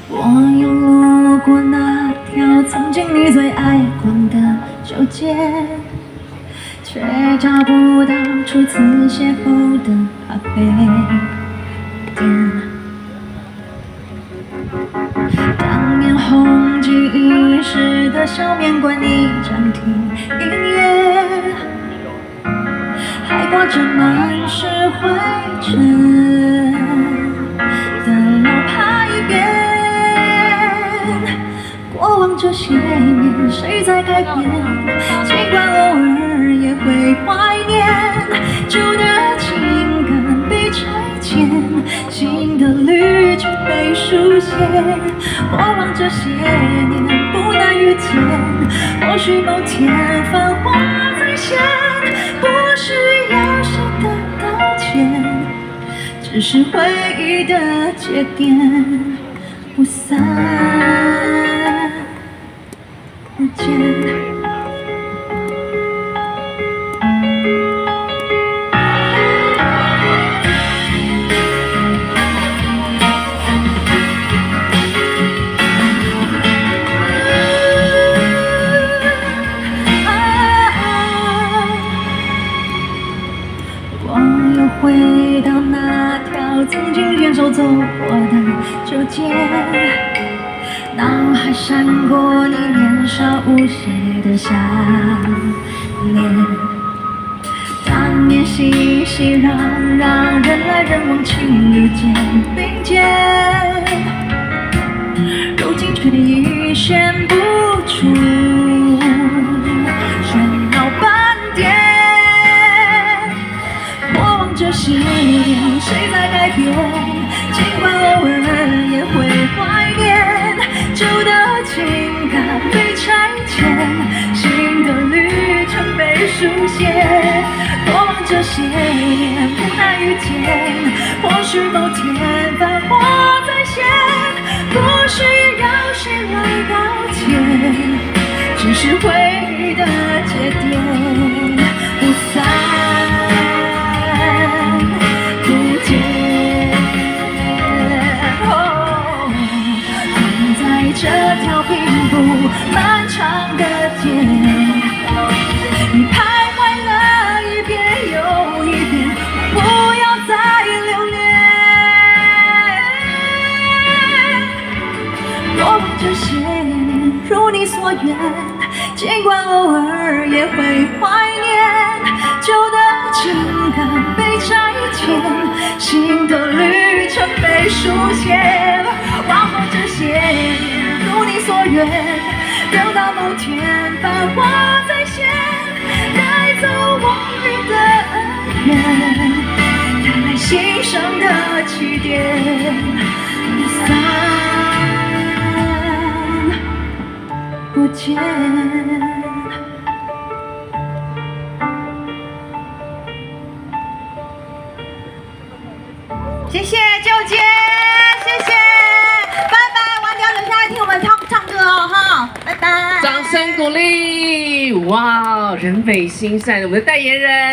我又路过那条曾经你最爱逛的旧街，却找不到初次邂逅的咖啡店。当年红极一时的小面馆已暂停营业，还挂着满是灰尘的老牌匾。过往这些年，谁在改变？尽管偶尔也会怀念旧的情感被拆迁，新的旅程被书写。过往这些年，不难遇见，或许某天繁华再现，不需要谁的道歉，只是回忆的节点不散不见。回到那条曾经牵手走过的旧街，脑海闪过你年少无邪的笑脸。当年熙熙攘攘，人来人往，情侣肩并肩，如今却已显不出喧闹斑点。这些年，谁在改变？尽管偶尔也会怀念旧的情感被拆迁，新的旅程被书写。过往这些年，不难遇见，或许某天繁华再现，不需要谁来道歉，只是回忆的节点不散。这条并不漫长的街，你徘徊了一遍又一遍，不要再留恋。过往这些年，如你所愿，尽管偶尔也会怀念旧的情感被拆迁，新的旅程被书写。往后这些年，如你所愿，等到某天繁华再现，带走往日的恩怨，带来新生的起点，不散不见。谢谢舅姐，谢谢，拜拜，晚点留下来听我们唱歌哦，哈，拜拜。掌声鼓励！哇，人美心善，我们的代言人。